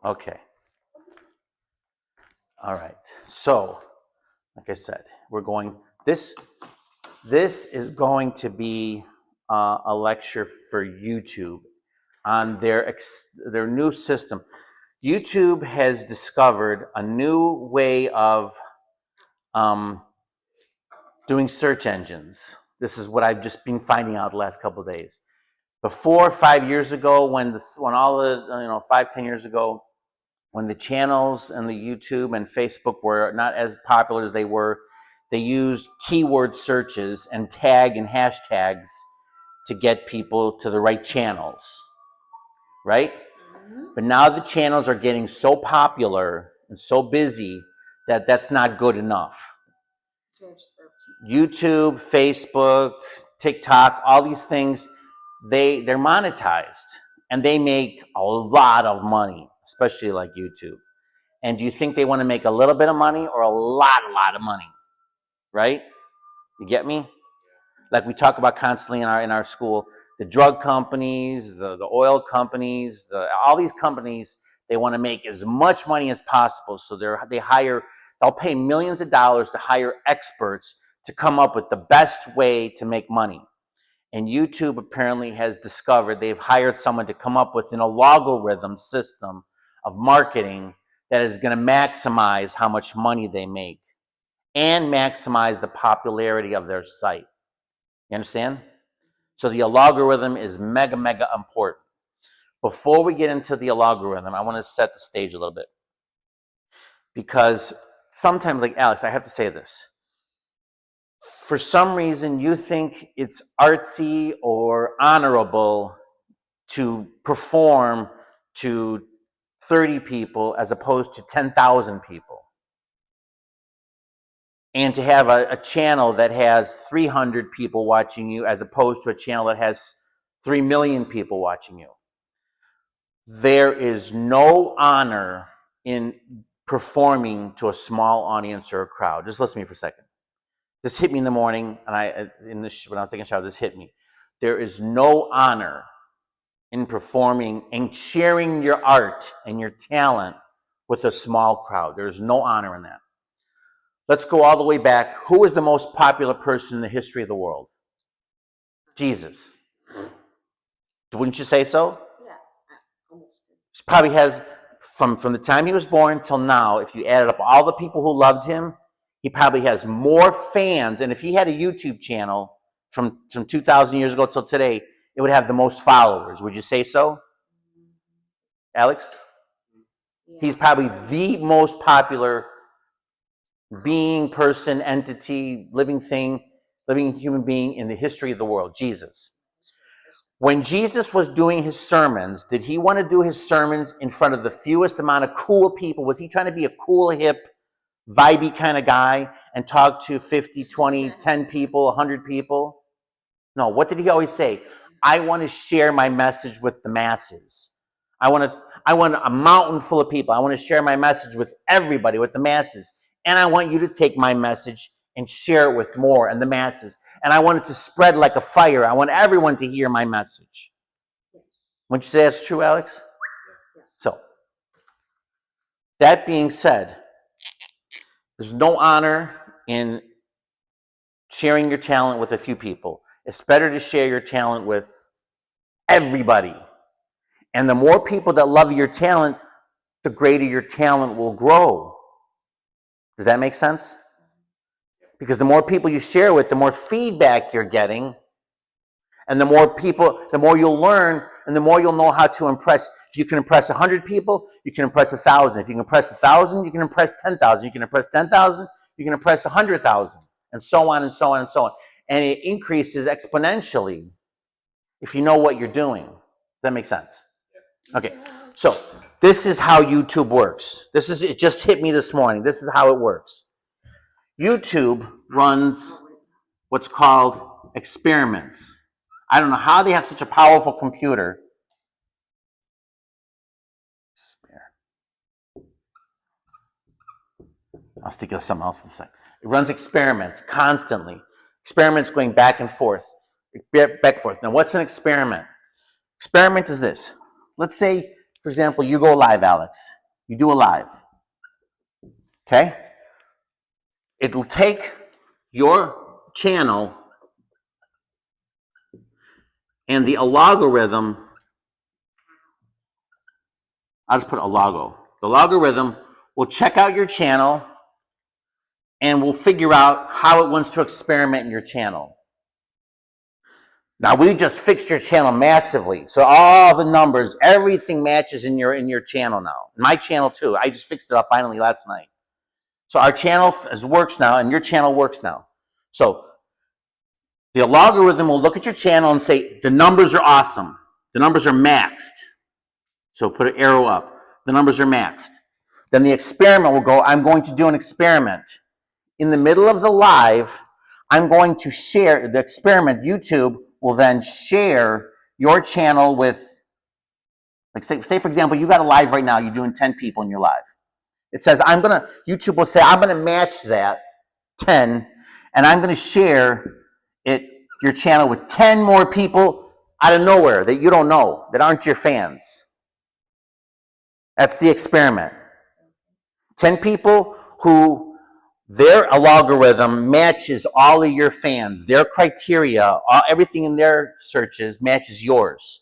Okay. All right. So, like I said, we're going. This is going to be a lecture for YouTube on their new system. YouTube has discovered a new way of um, doing search engines. This is what I've just been finding out the last couple of days. Before 5 years ago, when all the 5-10 years ago, when the channels and the YouTube and Facebook were not as popular as they were, they used keyword searches and tag and hashtags to get people to the right channels, right? But now the channels are getting so popular and so busy that that's not good enough. YouTube, Facebook, TikTok, all these things, they're monetized and they make a lot of money, especially like YouTube. And do you think they want to make a little bit of money or a lot of money? Right? You get me? Like we talk about constantly in our school, the drug companies, the oil companies, all these companies, they want to make as much money as possible. So they'll pay millions of dollars to hire experts to come up with the best way to make money. And YouTube apparently has discovered they've hired someone to come up with an logarithm system of marketing that is going to maximize how much money they make and maximize the popularity of their site. You understand? So the logarithm is mega important. Before we get into the logarithm, I want to set the stage a little bit. Because sometimes, like Alex, I have to say this. For some reason, you think it's artsy or honorable to perform to 30 people as opposed to 10,000 people. And to have a channel that has 300 people watching you as opposed to a channel that has 3 million people watching you. There is no honor in performing to a small audience or a crowd. Just listen to me for a second. This hit me in the morning, and when I was taking a shower, this hit me. There is no honor in performing and sharing your art and your talent with a small crowd. There's no honor in that. Let's go all the way back. Who was the most popular person in the history of the world? Jesus. Wouldn't you say so? Yeah. He probably has, from the time he was born till now, if you added up all the people who loved him, he probably has more fans. And if he had a YouTube channel from 2,000 years ago till today, it would have the most followers. Would you say so? Alex? Yeah. He's probably the most popular being, person, entity, living thing, living human being in the history of the world, Jesus. When Jesus was doing his sermons, did he want to do his sermons in front of the fewest amount of cool people? Was he trying to be a cool, hip, vibey kind of guy and talk to 50, 20, 10 people, 100 people? No, what did he always say? I want to share my message with the masses. I want a mountain full of people. I want to share my message with everybody, with the masses. And I want you to take my message and share it with more and the masses. And I want it to spread like a fire. I want everyone to hear my message. Wouldn't you say that's true, Alex? Yes. So, that being said, there's no honor in sharing your talent with a few people. It's better to share your talent with everybody. And the more people that love your talent, the greater your talent will grow. Does that make sense? Because the more people you share with, the more feedback you're getting. And the more people, the more you'll learn, and the more you'll know how to impress. If you can impress 100 people, you can impress 1,000. If you can impress 1,000, you can impress 10,000. You can impress 10,000, you can impress 100,000, and so on and so on and so on. And it increases exponentially if you know what you're doing. Does that make sense? Okay, so this is how YouTube works. It just hit me this morning. This is how it works. YouTube runs what's called experiments. I don't know how they have such a powerful computer. I'll think of something else in a second. It runs experiments constantly. Experiments going back and forth. Back and forth. Now, what's an experiment? Experiment is this. Let's say for example, you go live, Alex. You do a live. Okay? It'll take your channel and the algorithm. I'll just put a logo. The logarithm will check out your channel and will figure out how it wants to experiment in your channel. Now we just fixed your channel massively, so all the numbers, everything matches in your channel now. My channel too. I just fixed it up finally last night. So our channel works now, and your channel works now. So the algorithm will look at your channel and say the numbers are awesome. The numbers are maxed. So put an arrow up. The numbers are maxed. Then the experiment will go. I'm going to do an experiment. In the middle of the live, I'm going to share the experiment. YouTube will then share your channel with, like say for example, you got a live right now, you're doing 10 people in your live. It says, YouTube will say, I'm gonna match that 10, and I'm gonna share your channel with 10 more people out of nowhere that you don't know, that aren't your fans. That's the experiment. 10 people who their algorithm matches all of your fans. Their criteria, everything in their searches matches yours.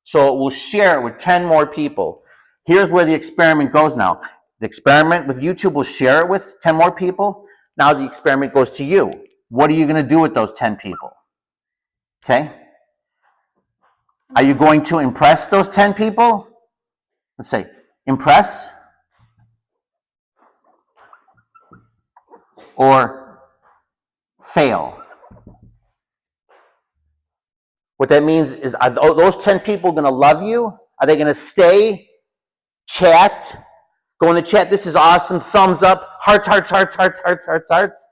So it will share it with 10 more people. Here's where the experiment goes now. The experiment with YouTube will share it with 10 more people. Now the experiment goes to you. What are you going to do with those 10 people? Okay? Are you going to impress those 10 people? Let's say, impress or fail. What that means is, are those 10 people going to love you? Are they going to stay, chat, go in the chat, this is awesome, thumbs up, hearts, hearts, hearts, hearts, hearts, hearts, hearts?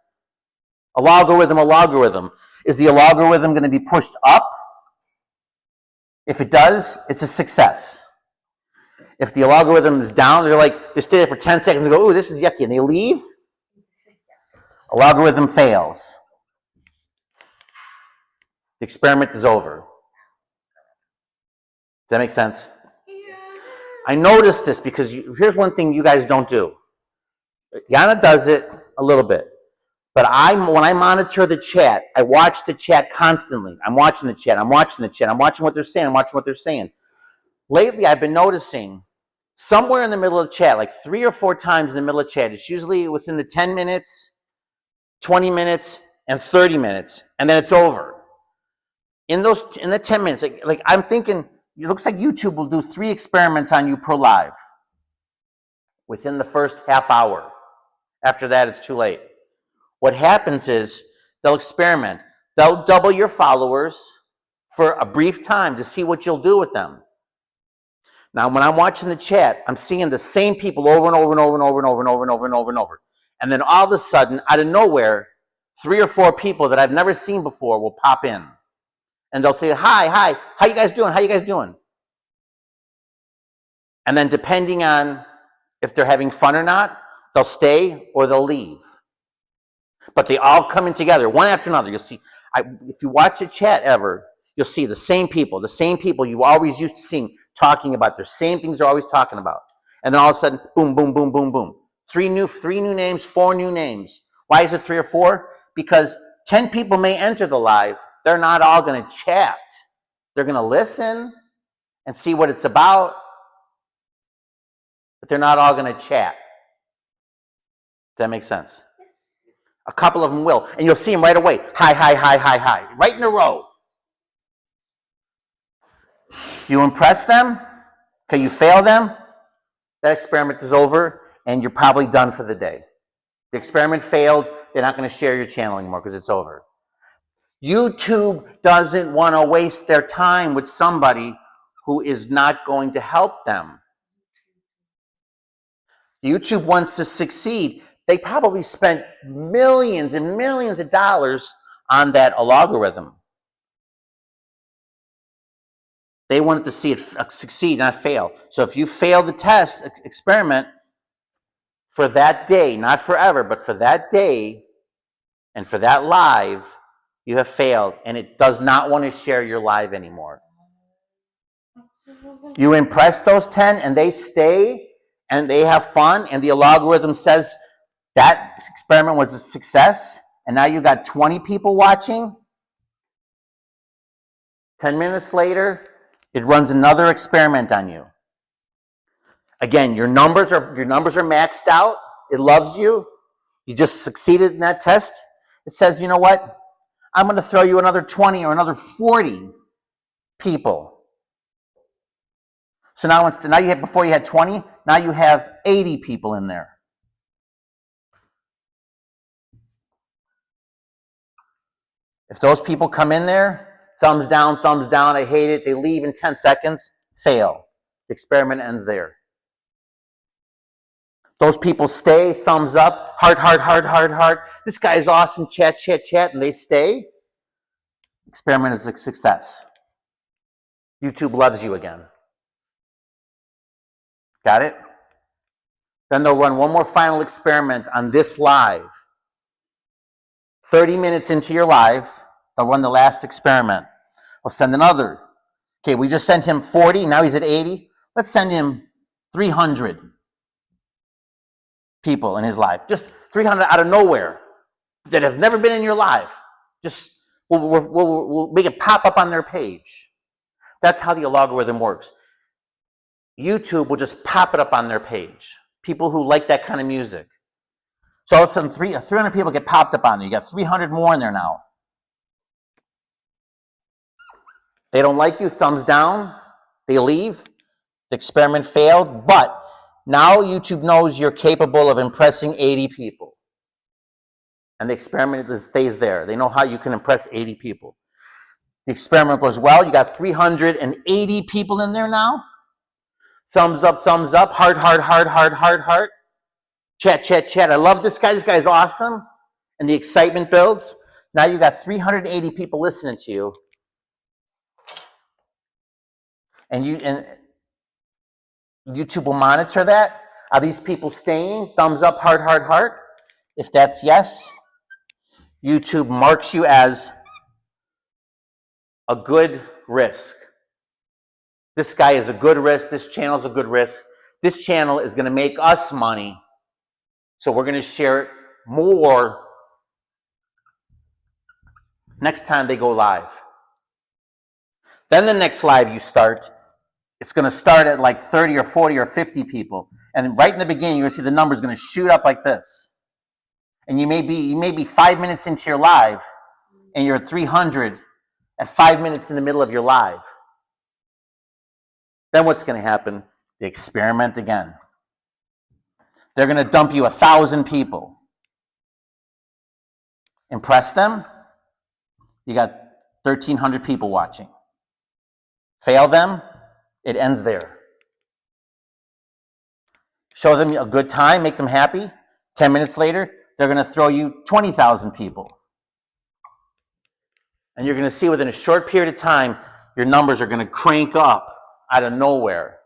A logarithm. Is the algorithm going to be pushed up? If it does, it's a success. If the algorithm is down, they stay there for 10 seconds and go, ooh, this is yucky, and they leave, a logarithm fails. The experiment is over. Does that make sense? Yeah. I noticed this because here's one thing you guys don't do. Yana does it a little bit. But when I monitor the chat, I watch the chat constantly. I'm watching the chat. I'm watching what they're saying. Lately, I've been noticing somewhere in the middle of the chat, like 3 or 4 times in the middle of the chat, it's usually within the 10 minutes, 20 minutes, and 30 minutes, and then it's over. In the 10 minutes, like I'm thinking, it looks like YouTube will do 3 experiments on you per live within the first half hour. After that, it's too late. What happens is they'll experiment. They'll double your followers for a brief time to see what you'll do with them. Now, when I'm watching the chat, I'm seeing the same people over and over and over and over and over and over and over and over and over. And then all of a sudden, out of nowhere, 3 or 4 people that I've never seen before will pop in. And they'll say, hi, how you guys doing? And then depending on if they're having fun or not, they'll stay or they'll leave. But they all come in together, one after another. You'll see, if you watch a chat ever, you'll see the same people you always used to seeing talking about the same things they're always talking about. And then all of a sudden, boom, boom, boom, boom, boom. 3 new names, 4 new names. Why is it 3 or 4? Because 10 people may enter the live. They're not all going to chat. They're going to listen and see what it's about, but they're not all going to chat. Does that make sense? A couple of them will, and you'll see them right away. Hi, right in a row. You impress them, okay, you fail them, that experiment is over, and you're probably done for the day. The experiment failed, they're not going to share your channel anymore because it's over. YouTube doesn't want to waste their time with somebody who is not going to help them. YouTube wants to succeed. They probably spent millions and millions of dollars on that algorithm. They wanted to see it succeed, not fail. So if you fail the test experiment for that day, not forever, but for that day and for that live, you have failed, and it does not want to share your live anymore. You impress those 10 and they stay and they have fun and the algorithm says that experiment was a success and now you got 20 people watching. 10 minutes later, it runs another experiment on you. Again, your numbers are maxed out. It loves you. You just succeeded in that test. It says, you know what? I'm going to throw you another 20 or another 40 people. So now you had, before you had 20, now you have 80 people in there. If those people come in there, thumbs down, I hate it, they leave in 10 seconds, fail. The experiment ends there. Those people stay, thumbs up, heart. This guy's awesome, chat, and they stay. Experiment is a success. YouTube loves you again. Got it? Then they'll run one more final experiment on this live. 30 minutes into your live, they'll run the last experiment. I'll send another. Okay, we just sent him 40, now he's at 80. Let's send him 300 people in his life. Just 300 out of nowhere that have never been in your life. Just, we'll make it pop up on their page. That's how the algorithm works. YouTube will just pop it up on their page. People who like that kind of music. So all of a sudden, 300 people get popped up on there. You got 300 more in there now. They don't like you, thumbs down. They leave. The experiment failed, but now YouTube knows you're capable of impressing 80 people. And the experiment stays there. They know how you can impress 80 people. The experiment goes well. You got 380 people in there now. Thumbs up, heart. Chat. I love this guy. This guy's awesome. And the excitement builds. Now you got 380 people listening to you. And YouTube will monitor that. Are these people staying? Thumbs up, heart. If that's yes, YouTube marks you as a good risk. This guy is a good risk. This channel is a good risk. This channel is going to make us money. So we're going to share it more next time they go live. Then the next live you start, it's going to start at like 30 or 40 or 50 people. And right in the beginning, you're going to see the numbers going to shoot up like this. And you may be 5 minutes into your live, and you're at 300 at 5 minutes in the middle of your live. Then what's going to happen? They experiment again. They're going to dump you 1,000 people. Impress them. You got 1,300 people watching. Fail them. It ends there. Show them a good time, make them happy. 10 minutes later, they're going to throw you 20,000 people. And you're going to see within a short period of time, your numbers are going to crank up out of nowhere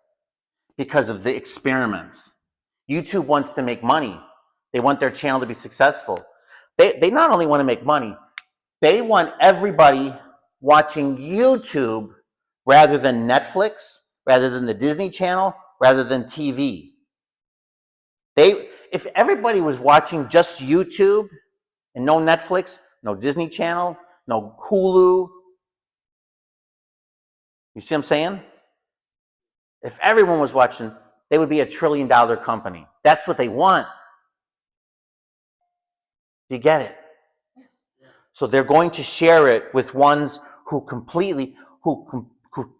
because of the experiments. YouTube wants to make money. They want their channel to be successful. They not only want to make money, they want everybody watching YouTube rather than Netflix, rather than the Disney Channel, rather than TV. If everybody was watching just YouTube and no Netflix, no Disney Channel, no Hulu, you see what I'm saying? If everyone was watching, they would be $1 trillion company. That's what they want. Do you get it? So they're going to share it with ones who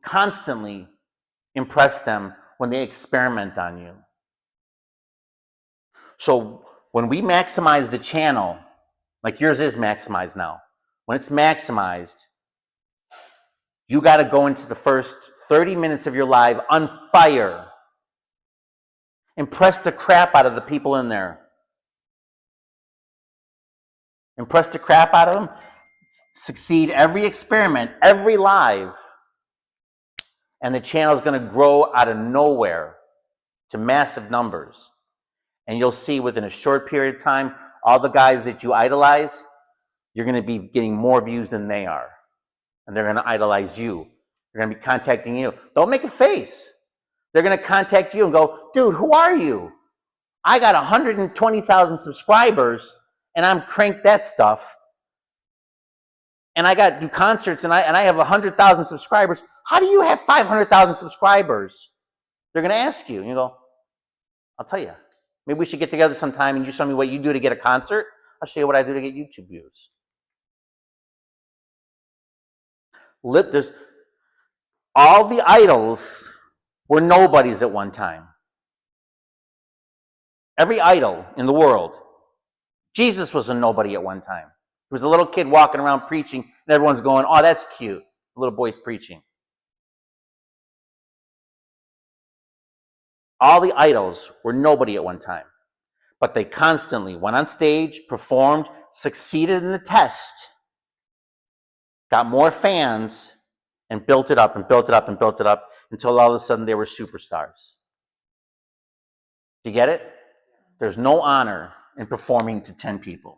constantly impress them when they experiment on you. So when we maximize the channel, like yours is maximized now, when it's maximized, you got to go into the first 30 minutes of your live on fire. Impress the crap out of the people in there. Impress the crap out of them. Succeed every experiment, every live. And the channel is going to grow out of nowhere to massive numbers. And you'll see within a short period of time, all the guys that you idolize, you're going to be getting more views than they are. And they're going to idolize you. They're going to be contacting you. Don't make a face. They're going to contact you and go, dude, who are you? I got 120,000 subscribers and I'm cranked that stuff. And I got do concerts and I have 100,000 subscribers. How do you have 500,000 subscribers? They're going to ask you. And you go, I'll tell you. Maybe we should get together sometime and you show me what you do to get a concert. I'll show you what I do to get YouTube views. There's all the idols were nobodies at one time. Every idol in the world. Jesus was a nobody at one time. He was a little kid walking around preaching, and everyone's going, oh, that's cute. The little boy's preaching. All the idols were nobody at one time. But they constantly went on stage, performed, succeeded in the test, got more fans, and built it up and built it up and built it up until all of a sudden they were superstars. Do you get it? There's no honor in performing to 10 people.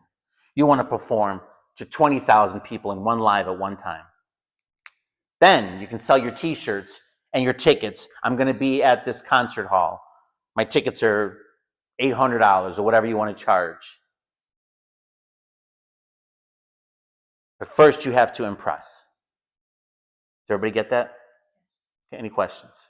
You want to perform to 20,000 people in one live at one time. Then you can sell your t-shirts and your tickets. I'm going to be at this concert hall. My tickets are $800 or whatever you want to charge. But first you have to impress. Does everybody get that? Okay, any questions?